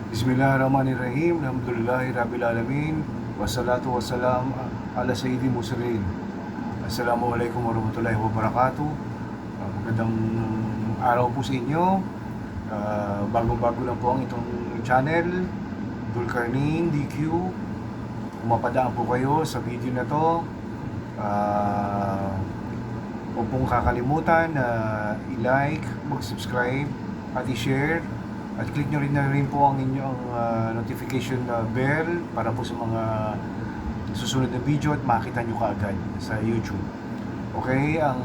Bismillahirrahmanirrahim. Alhamdulillahi Rabbil Alamin. Wassalatu wassalam ala Sayyidi Mursalin. Assalamualaikum warahmatullahi wabarakatuh. Magandang araw po sa inyo. Bagong-bago lang po ang itong channel, Dulkarnin DQ. Kung mapadaan po kayo sa video na to, huwag pong kakalimutan na i-like, mag-subscribe at i-share. At click nyo rin na rin po ang inyong notification bell para po sa mga susunod na video at makita nyo kaagad sa YouTube. Okay, ang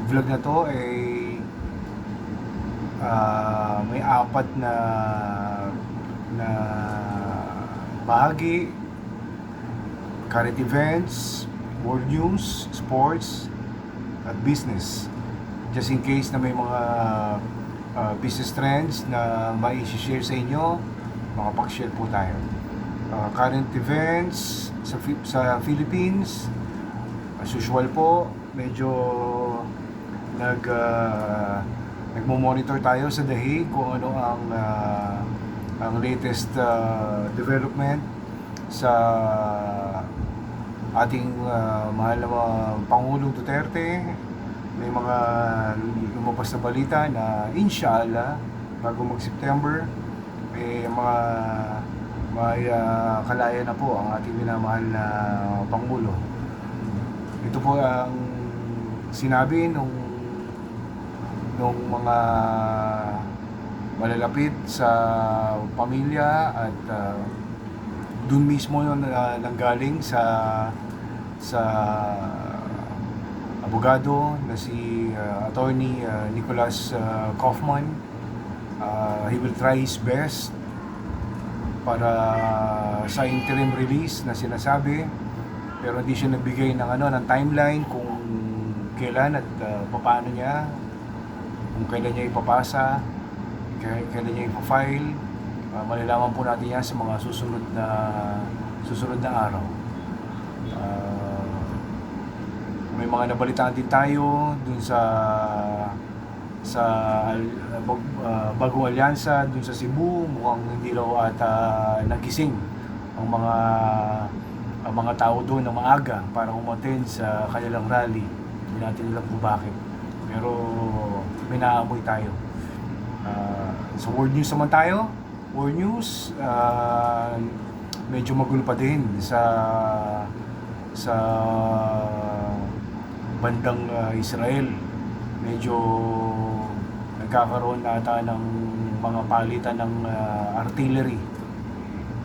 vlog na to ay may apat na bahagi: current events, world news, sports, at business. Just in case na may mga business trends na mai-share sa inyo, makapag-share po tayo. Current events sa Philippines, as usual po, medyo nagmo-monitor tayo sa dahig kung ano ang latest development sa ating mahal na Pangulong Duterte. May mga lumabas na balita na inshallah bago mag-September may kalaya na po ang ating minamahal na Pangulo. Ito po ang sinabi nung mga malalapit sa pamilya at dun mismo nanggaling sa abogado na si Attorney Nicholas Kaufman. He will try his best para sa interim release na sinasabi, pero hindi siya nagbigay ng timeline kung kailan at paano niya, kung kailan niya ipapasa, kailan niya ipafile. Malalaman po natin yan sa mga susunod na araw. May mga nabalitaan din tayo dun sa bagong alyansa dun sa Cebu. Mukhang hindi raw ata nagising ang mga tao doon na maaga para umattend sa kanilang rally. Hindi natin alam kung bakit, pero may naamoy tayo. Sa world news naman tayo. World news, medyo magulo pa din sa bandang Israel. Medyo nagkakaroon ata ng mga palitan ng artillery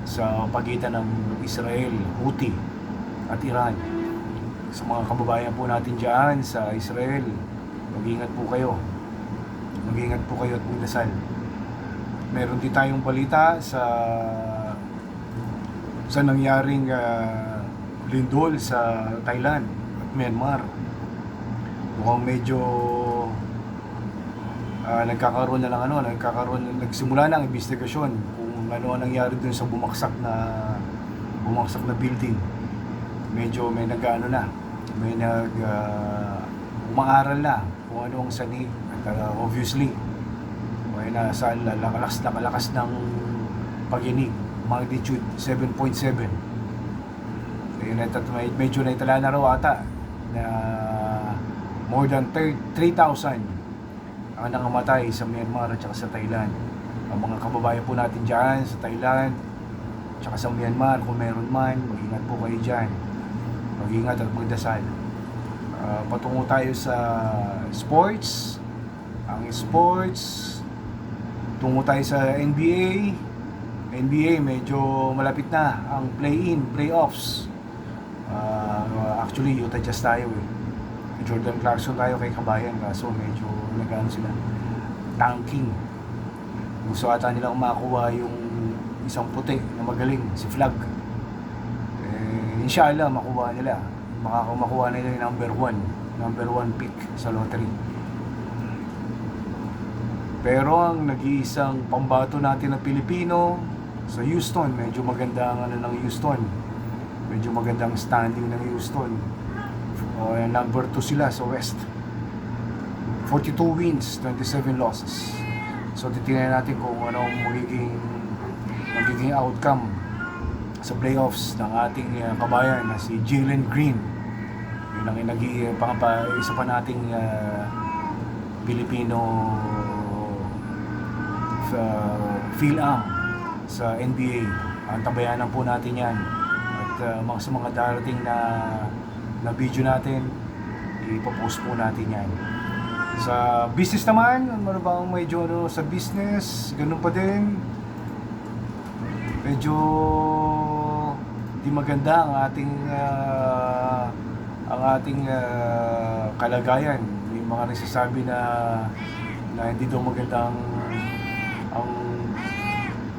sa pagitan ng Israel, Houthi at Iran. Sa mga kababayan po natin dyan sa Israel, mag-ingat po kayo at magdasal. Meron din tayong balita sa nangyaring lindol sa Thailand at Myanmar. Mukhang medyo nagsimula na ang investigasyon kung ano ang nangyari dun sa bumagsak na building. Medyo may umaaral na kung ano ang sanhi. At obviously may nasa nakalakas ng pag-inig, magnitude 7.7. Medyo naitala na raw ata na more than 3,000 ang nangamatay sa Myanmar at saka sa Thailand. Ang mga kababayan po natin dyan sa Thailand at saka sa Myanmar, kung meron man, mag-ingat po kayo dyan. Mag-ingat at magdasal. Patungo tayo sa sports. Ang sports, tungo tayo sa NBA. Medyo malapit na ang play-in, playoffs. Actually, Utah Jazz tayo Jordan Clarkson tayo kay Kabayan, kaso medyo sila tanking. Gusto ata nilang makuha yung isang puti na magaling, si Flag. Inshallah makuha nila yung number one pick sa lottery. Pero ang nag-iisang pambato natin na Pilipino sa Houston, medyo maganda ang ng Houston. Medyo magandang standing ng Houston. Number 2 sila sa West. 42 wins, 27 losses. So titingnan natin kung anong magiging outcome sa playoffs ng ating kabayan na si Jalen Green. Yun ang isa pa nating Pilipino Phil-Am sa NBA. Antabayanan po natin yan. At sa mga darating na video natin, ipopost po natin yan. Sa business naman, ano ba ang medyo sa business, ganun pa din. Medyo di maganda ang ating kalagayan. May mga nagsasabi na hindi daw maganda ang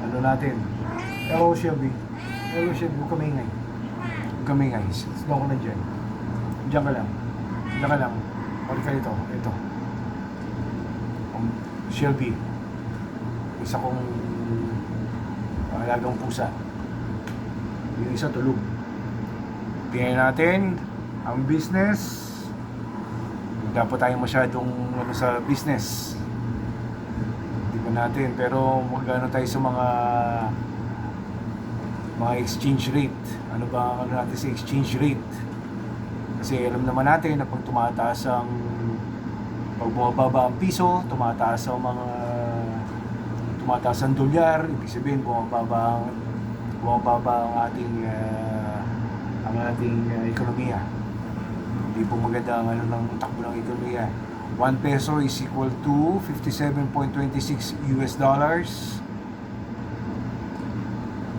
ano natin. Hello Shelby, huwag ka maingay. Huwag ka maingay. Doon ko na dyan. Diyan ka lang. Balik ka ito. Shelby, isa kong alagang pusa. Yung isa tulog. Tingnan natin ang business. Dapat tayo masyadong sa business. Hindi pa natin, pero magkano tayo sa mga exchange rate. Ano ba ang natin sa exchange rate? Kasi alam naman natin na pag bumababa ang piso, tumataas ang dolyar, ibig sabihin bumababa ang ating ekonomiya. Hindi po maganda ng takbo ng ekonomiya. 1 peso is equal to 57.26 US dollars.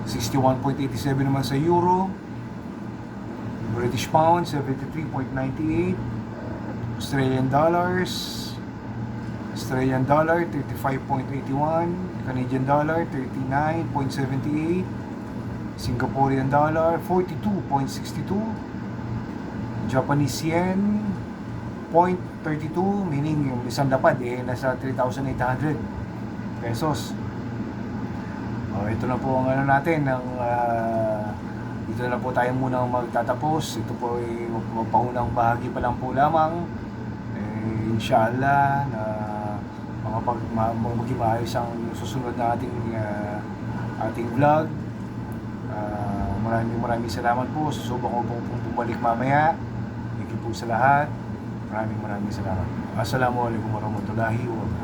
61.87 naman sa euro. British pound 73.98. Australian dollar 35.81, Canadian dollar 39.78, Singaporean dollar 42.62, Japanese yen 0.32, meaning yung isang lapad nasa 3,800 pesos. Ito na po ang natin dito na po tayo muna magtatapos. Ito po ay magpaunang bahagi pa lang po lamang. Inshallah na maging maayos ang susunod na ating vlog. Maraming salamat po. Susubok ko pong bumalik mamaya. Thank you po sa lahat. Maraming salamat. Assalamualaikum warahmatullahi wabarakatuh.